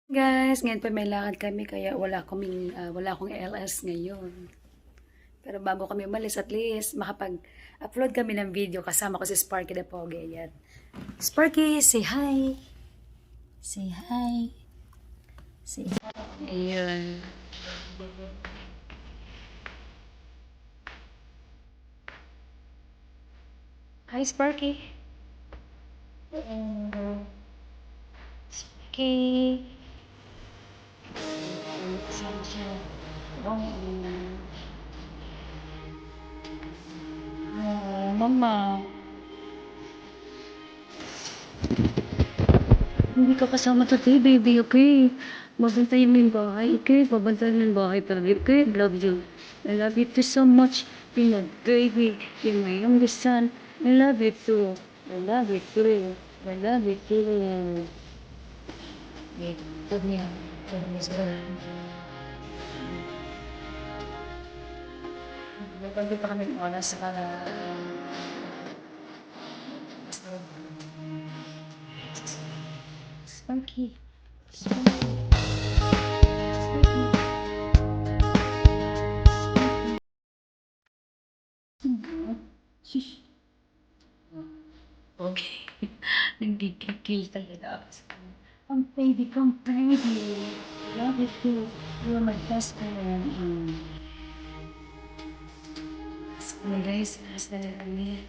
Guys, ngayon pa may lakad kami kaya wala akong LS ngayon. Pero bago kami umalis, at least makapag-upload kami ng video kasama ko si Sparky the Pogi. Yan. Sparky, say hi. Say hi. Say hi. Ayun. Hi, Sparky. Sparky. Oh, mama. Hindi ka kasama today, baby, okay? Mabantayan mo yung bahay, okay? Mabantayan mo yung bahay talaga, okay? Love you. I love you too so much. You're my baby. You're my youngest son. I love you too. I love you too. I love you too. Okay, love me. Love me as well. Nagpagod pa kami ng oras para Sparky. Sparky. Shush. Okay. Nagkikil talaga ako sa kanya. Ang baby. Love you too. You're my best friend. So, guys, nasa kami.